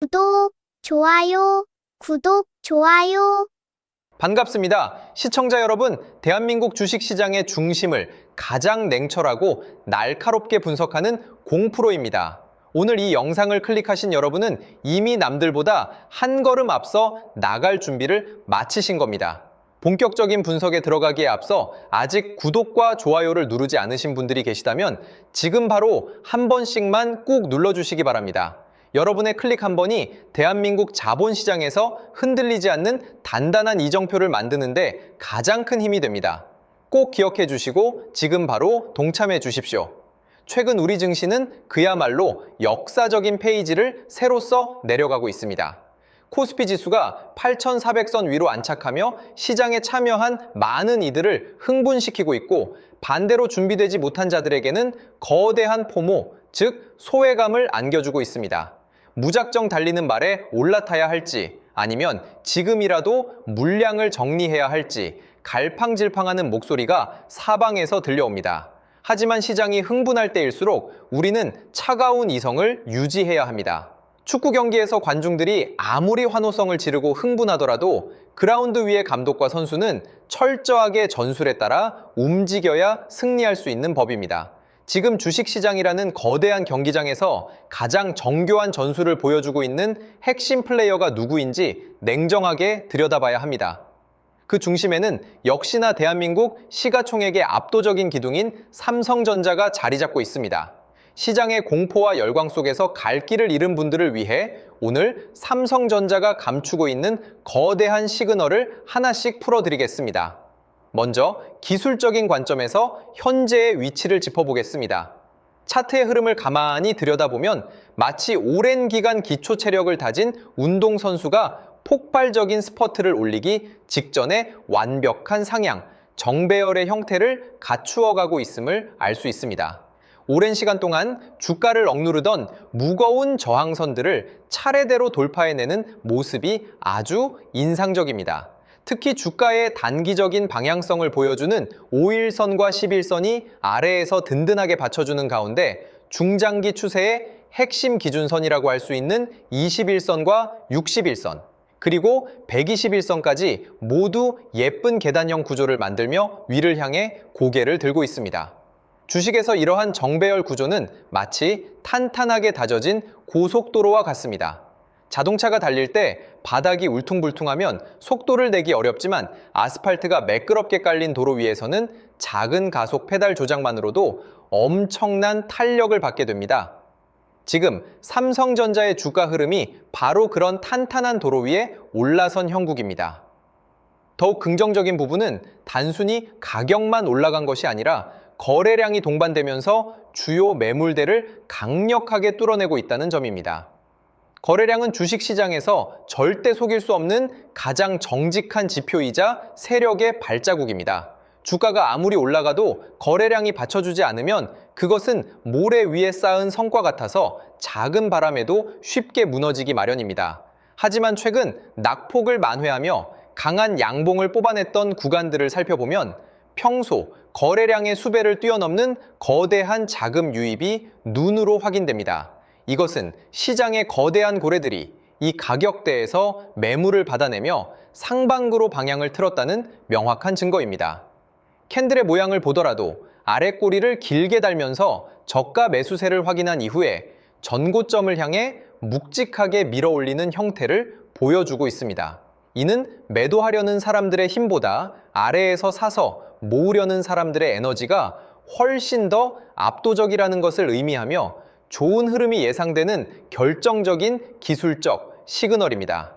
구독, 좋아요, 구독, 좋아요. 반갑습니다. 시청자 여러분, 대한민국 주식시장의 중심을 가장 냉철하고 날카롭게 분석하는 공프로입니다. 오늘 이 영상을 클릭하신 여러분은 이미 남들보다 한 걸음 앞서 나갈 준비를 마치신 겁니다. 본격적인 분석에 들어가기에 앞서 아직 구독과 좋아요를 누르지 않으신 분들이 계시다면 지금 바로 한 번씩만 꾹 눌러주시기 바랍니다. 여러분의 클릭 한 번이 대한민국 자본시장에서 흔들리지 않는 단단한 이정표를 만드는데 가장 큰 힘이 됩니다. 꼭 기억해 주시고 지금 바로 동참해 주십시오. 최근 우리 증시는 그야말로 역사적인 페이지를 새로써 내려가고 있습니다. 코스피 지수가 8,400선 위로 안착하며 시장에 참여한 많은 이들을 흥분시키고 있고, 반대로 준비되지 못한 자들에게는 거대한 포모, 즉 소외감을 안겨주고 있습니다. 무작정 달리는 말에 올라타야 할지, 아니면 지금이라도 물량을 정리해야 할지 갈팡질팡하는 목소리가 사방에서 들려옵니다. 하지만 시장이 흥분할 때일수록 우리는 차가운 이성을 유지해야 합니다. 축구 경기에서 관중들이 아무리 환호성을 지르고 흥분하더라도 그라운드 위의 감독과 선수는 철저하게 전술에 따라 움직여야 승리할 수 있는 법입니다. 지금 주식시장이라는 거대한 경기장에서 가장 정교한 전술을 보여주고 있는 핵심 플레이어가 누구인지 냉정하게 들여다봐야 합니다. 그 중심에는 역시나 대한민국 시가총액의 압도적인 기둥인 삼성전자가 자리 잡고 있습니다. 시장의 공포와 열광 속에서 갈 길을 잃은 분들을 위해 오늘 삼성전자가 감추고 있는 거대한 시그널을 하나씩 풀어드리겠습니다. 먼저 기술적인 관점에서 현재의 위치를 짚어보겠습니다. 차트의 흐름을 가만히 들여다보면 마치 오랜 기간 기초 체력을 다진 운동선수가 폭발적인 스퍼트를 올리기 직전에 완벽한 상향, 정배열의 형태를 갖추어가고 있음을 알 수 있습니다. 오랜 시간 동안 주가를 억누르던 무거운 저항선들을 차례대로 돌파해내는 모습이 아주 인상적입니다. 특히 주가의 단기적인 방향성을 보여주는 5일선과 11선이 아래에서 든든하게 받쳐주는 가운데 중장기 추세의 핵심 기준선이라고 할 수 있는 21선과 61선, 그리고 121선까지 모두 예쁜 계단형 구조를 만들며 위를 향해 고개를 들고 있습니다. 주식에서 이러한 정배열 구조는 마치 탄탄하게 다져진 고속도로와 같습니다. 자동차가 달릴 때 바닥이 울퉁불퉁하면 속도를 내기 어렵지만 아스팔트가 매끄럽게 깔린 도로 위에서는 작은 가속 페달 조작만으로도 엄청난 탄력을 받게 됩니다. 지금 삼성전자의 주가 흐름이 바로 그런 탄탄한 도로 위에 올라선 형국입니다. 더욱 긍정적인 부분은 단순히 가격만 올라간 것이 아니라 거래량이 동반되면서 주요 매물대를 강력하게 뚫어내고 있다는 점입니다. 거래량은 주식시장에서 절대 속일 수 없는 가장 정직한 지표이자 세력의 발자국입니다. 주가가 아무리 올라가도 거래량이 받쳐주지 않으면 그것은 모래 위에 쌓은 성과 같아서 작은 바람에도 쉽게 무너지기 마련입니다. 하지만 최근 낙폭을 만회하며 강한 양봉을 뽑아냈던 구간들을 살펴보면 평소 거래량의 수배를 뛰어넘는 거대한 자금 유입이 눈으로 확인됩니다. 이것은 시장의 거대한 고래들이 이 가격대에서 매물을 받아내며 상방으로 방향을 틀었다는 명확한 증거입니다. 캔들의 모양을 보더라도 아래 꼬리를 길게 달면서 저가 매수세를 확인한 이후에 전고점을 향해 묵직하게 밀어 올리는 형태를 보여주고 있습니다. 이는 매도하려는 사람들의 힘보다 아래에서 사서 모으려는 사람들의 에너지가 훨씬 더 압도적이라는 것을 의미하며 좋은 흐름이 예상되는 결정적인 기술적 시그널입니다.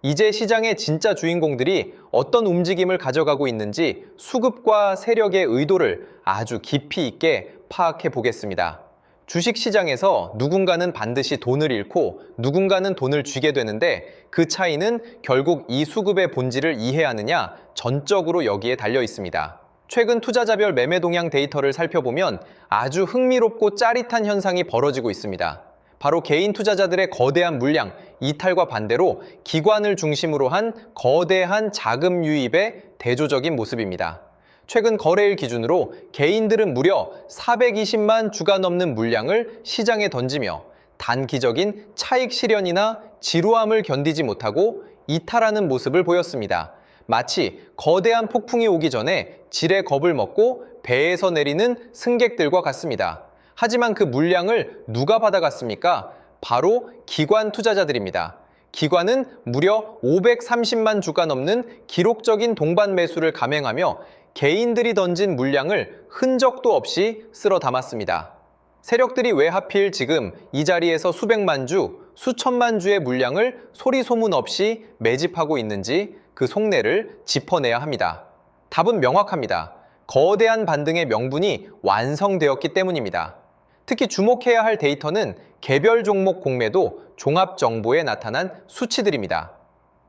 이제 시장의 진짜 주인공들이 어떤 움직임을 가져가고 있는지 수급과 세력의 의도를 아주 깊이 있게 파악해 보겠습니다. 주식시장에서 누군가는 반드시 돈을 잃고 누군가는 돈을 쥐게 되는데 그 차이는 결국 이 수급의 본질을 이해하느냐 전적으로 여기에 달려 있습니다. 최근 투자자별 매매 동향 데이터를 살펴보면 아주 흥미롭고 짜릿한 현상이 벌어지고 있습니다. 바로 개인 투자자들의 거대한 물량, 이탈과 반대로 기관을 중심으로 한 거대한 자금 유입의 대조적인 모습입니다. 최근 거래일 기준으로 개인들은 무려 420만 주가 넘는 물량을 시장에 던지며 단기적인 차익 실현이나 지루함을 견디지 못하고 이탈하는 모습을 보였습니다. 마치 거대한 폭풍이 오기 전에 질의 겁을 먹고 배에서 내리는 승객들과 같습니다. 하지만 그 물량을 누가 받아갔습니까? 바로 기관 투자자들입니다. 기관은 무려 530만 주가 넘는 기록적인 동반 매수를 감행하며 개인들이 던진 물량을 흔적도 없이 쓸어 담았습니다. 세력들이 왜 하필 지금 이 자리에서 수백만 주, 수천만 주의 물량을 소리 소문 없이 매집하고 있는지 그 속내를 짚어내야 합니다. 답은 명확합니다. 거대한 반등의 명분이 완성되었기 때문입니다. 특히 주목해야 할 데이터는 개별 종목 공매도 종합 정보에 나타난 수치들입니다.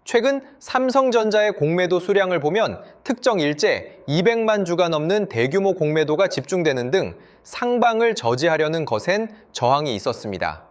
최근 삼성전자의 공매도 수량을 보면 특정 일제 200만 주가 넘는 대규모 공매도가 집중되는 등 상방을 저지하려는 것엔 저항이 있었습니다.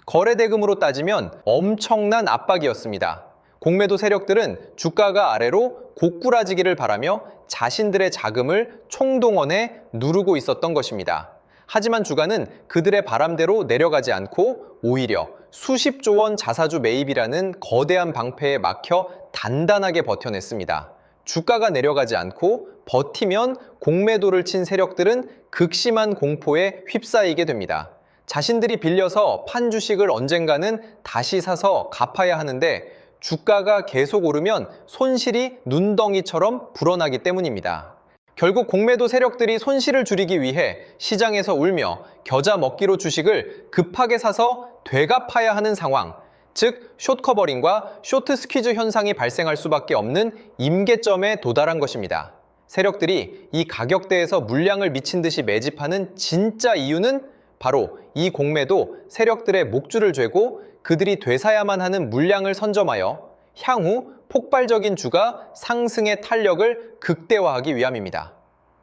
거래 대금으로 따지면 엄청난 압박이었습니다. 공매도 세력들은 주가가 아래로 고꾸라지기를 바라며 자신들의 자금을 총동원해 누르고 있었던 것입니다. 하지만 주가는 그들의 바람대로 내려가지 않고 오히려 수십조 원 자사주 매입이라는 거대한 방패에 막혀 단단하게 버텨냈습니다. 주가가 내려가지 않고 버티면 공매도를 친 세력들은 극심한 공포에 휩싸이게 됩니다. 자신들이 빌려서 판 주식을 언젠가는 다시 사서 갚아야 하는데 주가가 계속 오르면 손실이 눈덩이처럼 불어나기 때문입니다. 결국 공매도 세력들이 손실을 줄이기 위해 시장에서 울며 겨자 먹기로 주식을 급하게 사서 되갚아야 하는 상황, 즉 숏커버링과 쇼트 스퀴즈 현상이 발생할 수밖에 없는 임계점에 도달한 것입니다. 세력들이 이 가격대에서 물량을 미친 듯이 매집하는 진짜 이유는 바로 이 공매도 세력들의 목줄을 죄고 그들이 되사야만 하는 물량을 선점하여 향후 폭발적인 주가 상승의 탄력을 극대화하기 위함입니다.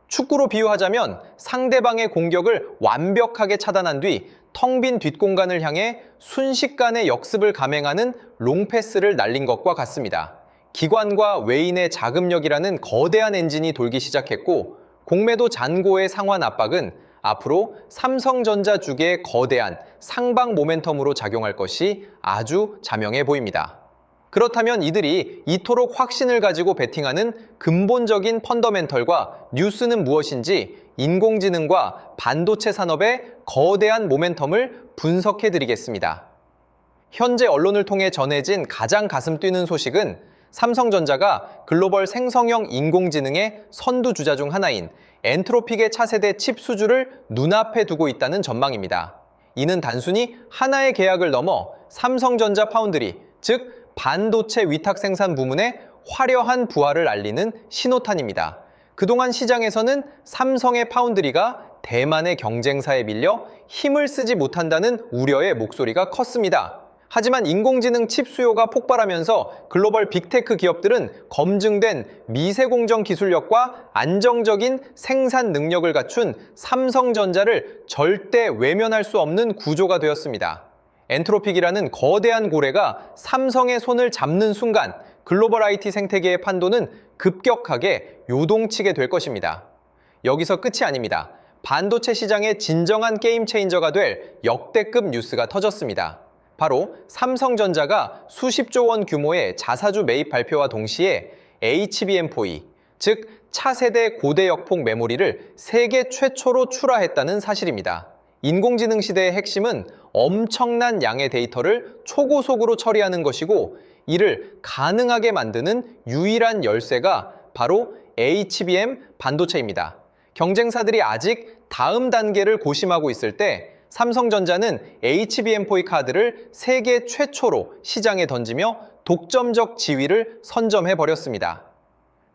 축구로 비유하자면 상대방의 공격을 완벽하게 차단한 뒤 텅 빈 뒷공간을 향해 순식간에 역습을 감행하는 롱패스를 날린 것과 같습니다. 기관과 외인의 자금력이라는 거대한 엔진이 돌기 시작했고 공매도 잔고의 상환 압박은 앞으로 삼성전자 주계의 거대한 상방 모멘텀으로 작용할 것이 아주 자명해 보입니다. 그렇다면 이들이 이토록 확신을 가지고 베팅하는 근본적인 펀더멘털과 뉴스는 무엇인지 인공지능과 반도체 산업의 거대한 모멘텀을 분석해 드리겠습니다. 현재 언론을 통해 전해진 가장 가슴 뛰는 소식은 삼성전자가 글로벌 생성형 인공지능의 선두주자 중 하나인 엔트로픽의 차세대 칩 수주를 눈앞에 두고 있다는 전망입니다. 이는 단순히 하나의 계약을 넘어 삼성전자 파운드리, 즉 반도체 위탁 생산 부문의 화려한 부활을 알리는 신호탄입니다. 그동안 시장에서는 삼성의 파운드리가 대만의 경쟁사에 밀려 힘을 쓰지 못한다는 우려의 목소리가 컸습니다. 하지만 인공지능 칩 수요가 폭발하면서 글로벌 빅테크 기업들은 검증된 미세공정 기술력과 안정적인 생산 능력을 갖춘 삼성전자를 절대 외면할 수 없는 구조가 되었습니다. 엔트로픽이라는 거대한 고래가 삼성의 손을 잡는 순간 글로벌 IT 생태계의 판도는 급격하게 요동치게 될 것입니다. 여기서 끝이 아닙니다. 반도체 시장의 진정한 게임 체인저가 될 역대급 뉴스가 터졌습니다. 바로 삼성전자가 수십조 원 규모의 자사주 매입 발표와 동시에 HBM4E, 즉 차세대 고대역폭 메모리를 세계 최초로 출하했다는 사실입니다. 인공지능 시대의 핵심은 엄청난 양의 데이터를 초고속으로 처리하는 것이고 이를 가능하게 만드는 유일한 열쇠가 바로 HBM 반도체입니다. 경쟁사들이 아직 다음 단계를 고심하고 있을 때 삼성전자는 HBM4E 카드를 세계 최초로 시장에 던지며 독점적 지위를 선점해버렸습니다.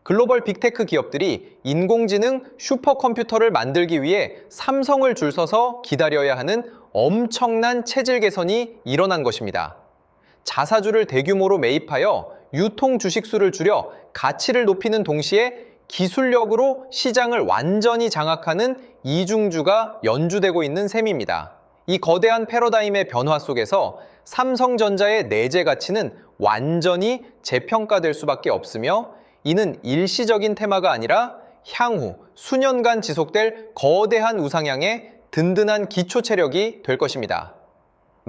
글로벌 빅테크 기업들이 인공지능 슈퍼컴퓨터를 만들기 위해 삼성을 줄 서서 기다려야 하는 엄청난 체질 개선이 일어난 것입니다. 자사주를 대규모로 매입하여 유통 주식수를 줄여 가치를 높이는 동시에 기술력으로 시장을 완전히 장악하는 이중주가 연주되고 있는 셈입니다. 이 거대한 패러다임의 변화 속에서 삼성전자의 내재 가치는 완전히 재평가될 수밖에 없으며 이는 일시적인 테마가 아니라 향후 수년간 지속될 거대한 우상향의 든든한 기초 체력이 될 것입니다.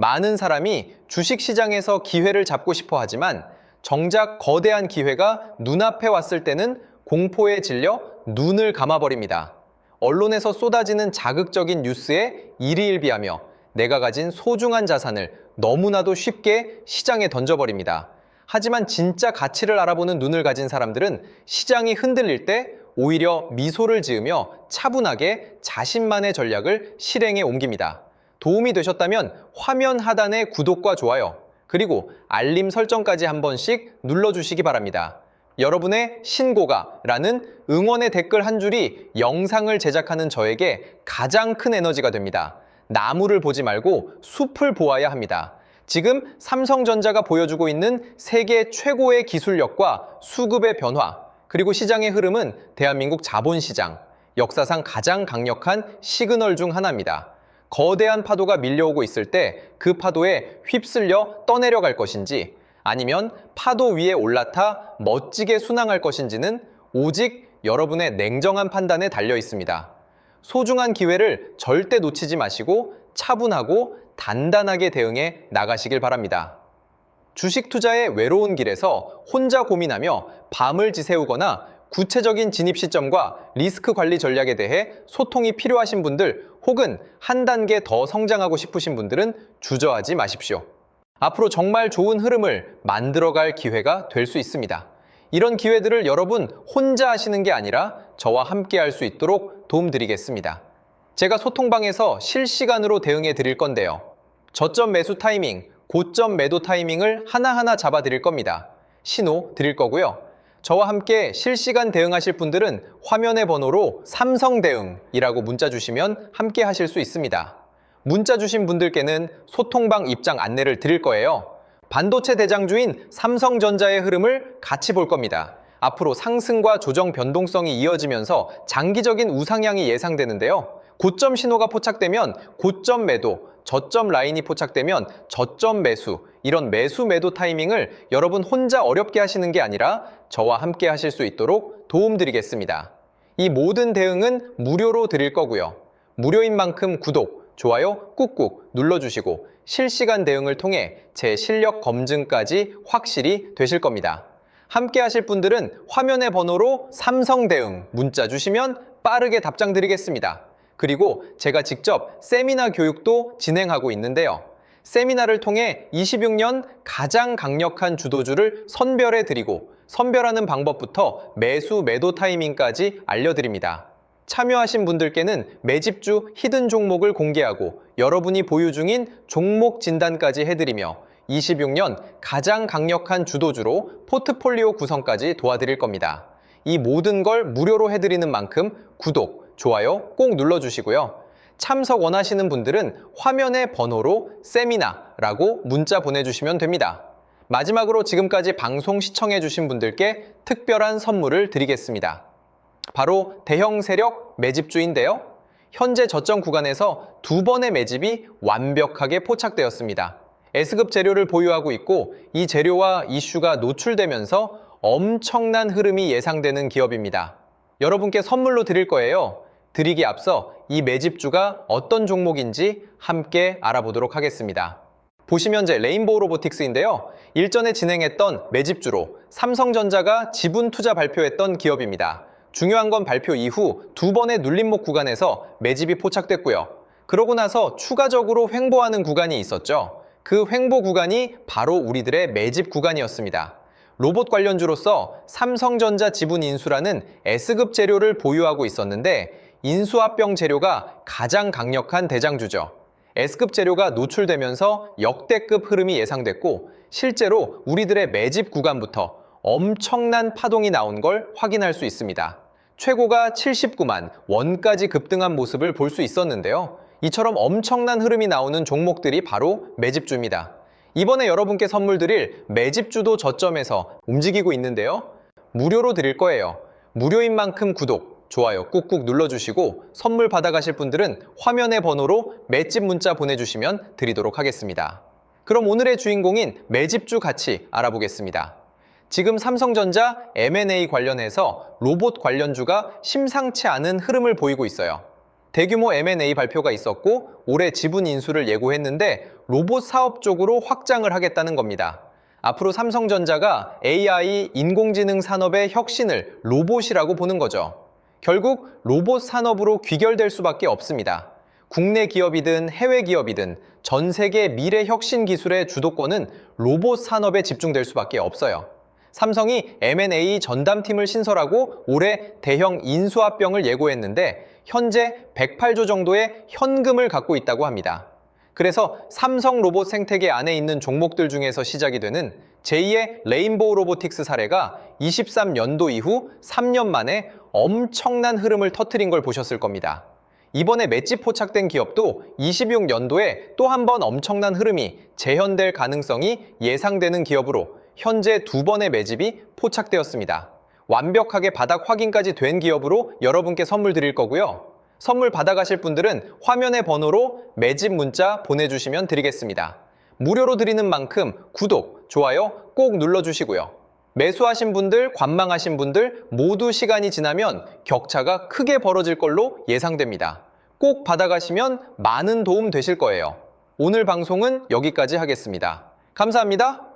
많은 사람이 주식시장에서 기회를 잡고 싶어 하지만 정작 거대한 기회가 눈앞에 왔을 때는 공포에 질려 눈을 감아버립니다. 언론에서 쏟아지는 자극적인 뉴스에 일희일비하며 내가 가진 소중한 자산을 너무나도 쉽게 시장에 던져버립니다. 하지만 진짜 가치를 알아보는 눈을 가진 사람들은 시장이 흔들릴 때 오히려 미소를 지으며 차분하게 자신만의 전략을 실행에 옮깁니다. 도움이 되셨다면 화면 하단의 구독과 좋아요, 그리고 알림 설정까지 한 번씩 눌러주시기 바랍니다. 여러분의 신고가라는 응원의 댓글 한 줄이 영상을 제작하는 저에게 가장 큰 에너지가 됩니다. 나무를 보지 말고 숲을 보아야 합니다. 지금 삼성전자가 보여주고 있는 세계 최고의 기술력과 수급의 변화, 그리고 시장의 흐름은 대한민국 자본시장, 역사상 가장 강력한 시그널 중 하나입니다. 거대한 파도가 밀려오고 있을 때 그 파도에 휩쓸려 떠내려갈 것인지 아니면 파도 위에 올라타 멋지게 순항할 것인지는 오직 여러분의 냉정한 판단에 달려 있습니다. 소중한 기회를 절대 놓치지 마시고 차분하고 단단하게 대응해 나가시길 바랍니다. 주식 투자의 외로운 길에서 혼자 고민하며 밤을 지새우거나 구체적인 진입 시점과 리스크 관리 전략에 대해 소통이 필요하신 분들 혹은 한 단계 더 성장하고 싶으신 분들은 주저하지 마십시오. 앞으로 정말 좋은 흐름을 만들어갈 기회가 될 수 있습니다. 이런 기회들을 여러분 혼자 하시는 게 아니라 저와 함께 할 수 있도록 도움드리겠습니다. 제가 소통방에서 실시간으로 대응해 드릴 건데요. 저점 매수 타이밍, 고점 매도 타이밍을 하나하나 잡아 드릴 겁니다. 신호 드릴 거고요. 저와 함께 실시간 대응하실 분들은 화면의 번호로 삼성대응이라고 문자 주시면 함께 하실 수 있습니다. 문자 주신 분들께는 소통방 입장 안내를 드릴 거예요. 반도체 대장주인 삼성전자의 흐름을 같이 볼 겁니다. 앞으로 상승과 조정 변동성이 이어지면서 장기적인 우상향이 예상되는데요. 고점 신호가 포착되면 고점 매도, 저점 라인이 포착되면 저점 매수, 이런 매수 매도 타이밍을 여러분 혼자 어렵게 하시는 게 아니라 저와 함께 하실 수 있도록 도움드리겠습니다. 이 모든 대응은 무료로 드릴 거고요. 무료인 만큼 구독, 좋아요 꾹꾹 눌러주시고 실시간 대응을 통해 제 실력 검증까지 확실히 되실 겁니다. 함께 하실 분들은 화면의 번호로 삼성대응 문자 주시면 빠르게 답장 드리겠습니다. 그리고 제가 직접 세미나 교육도 진행하고 있는데요. 세미나를 통해 26년 가장 강력한 주도주를 선별해 드리고 선별하는 방법부터 매수 매도 타이밍까지 알려드립니다. 참여하신 분들께는 매집주 히든 종목을 공개하고 여러분이 보유 중인 종목 진단까지 해드리며 26년 가장 강력한 주도주로 포트폴리오 구성까지 도와드릴 겁니다. 이 모든 걸 무료로 해드리는 만큼 구독, 좋아요 꼭 눌러주시고요. 참석 원하시는 분들은 화면의 번호로 세미나라고 문자 보내주시면 됩니다. 마지막으로 지금까지 방송 시청해주신 분들께 특별한 선물을 드리겠습니다. 바로 대형 세력 매집주인데요. 현재 저점 구간에서 2번의 매집이 완벽하게 포착되었습니다. S급 재료를 보유하고 있고 이 재료와 이슈가 노출되면서 엄청난 흐름이 예상되는 기업입니다. 여러분께 선물로 드릴 거예요. 드리기 앞서 이 매집주가 어떤 종목인지 함께 알아보도록 하겠습니다. 보시면 레인보우 로보틱스인데요. 일전에 진행했던 매집주로 삼성전자가 지분 투자 발표했던 기업입니다. 중요한 건 발표 이후 2번의 눌림목 구간에서 매집이 포착됐고요. 그러고 나서 추가적으로 횡보하는 구간이 있었죠. 그 횡보 구간이 바로 우리들의 매집 구간이었습니다. 로봇 관련주로서 삼성전자 지분 인수라는 S급 재료를 보유하고 있었는데 인수합병 재료가 가장 강력한 대장주죠. S급 재료가 노출되면서 역대급 흐름이 예상됐고 실제로 우리들의 매집 구간부터 엄청난 파동이 나온 걸 확인할 수 있습니다. 최고가 79만 원까지 급등한 모습을 볼 수 있었는데요. 이처럼 엄청난 흐름이 나오는 종목들이 바로 매집주입니다. 이번에 여러분께 선물 드릴 매집주도 저점에서 움직이고 있는데요. 무료로 드릴 거예요. 무료인 만큼 구독, 좋아요 꾹꾹 눌러주시고 선물 받아가실 분들은 화면의 번호로 맷집 문자 보내주시면 드리도록 하겠습니다. 그럼 오늘의 주인공인 매집주 같이 알아보겠습니다. 지금 삼성전자 M&A 관련해서 로봇 관련주가 심상치 않은 흐름을 보이고 있어요. 대규모 M&A 발표가 있었고 올해 지분 인수를 예고했는데 로봇 사업 쪽으로 확장을 하겠다는 겁니다. 앞으로 삼성전자가 AI, 인공지능 산업의 혁신을 로봇이라고 보는 거죠. 결국 로봇 산업으로 귀결될 수밖에 없습니다. 국내 기업이든 해외 기업이든 전 세계 미래 혁신 기술의 주도권은 로봇 산업에 집중될 수밖에 없어요. 삼성이 M&A 전담팀을 신설하고 올해 대형 인수합병을 예고했는데 현재 108조 정도의 현금을 갖고 있다고 합니다. 그래서 삼성 로봇 생태계 안에 있는 종목들 중에서 시작이 되는 제2의 레인보우 로보틱스 사례가 23년도 이후 3년 만에 엄청난 흐름을 터뜨린 걸 보셨을 겁니다. 이번에 맷집 포착된 기업도 26년도에 또 한 번 엄청난 흐름이 재현될 가능성이 예상되는 기업으로 현재 2번의 매집이 포착되었습니다. 완벽하게 바닥 확인까지 된 기업으로 여러분께 선물 드릴 거고요. 선물 받아가실 분들은 화면의 번호로 매집 문자 보내주시면 드리겠습니다. 무료로 드리는 만큼 구독, 좋아요 꼭 눌러주시고요. 매수하신 분들, 관망하신 분들 모두 시간이 지나면 격차가 크게 벌어질 걸로 예상됩니다. 꼭 받아가시면 많은 도움 되실 거예요. 오늘 방송은 여기까지 하겠습니다. 감사합니다.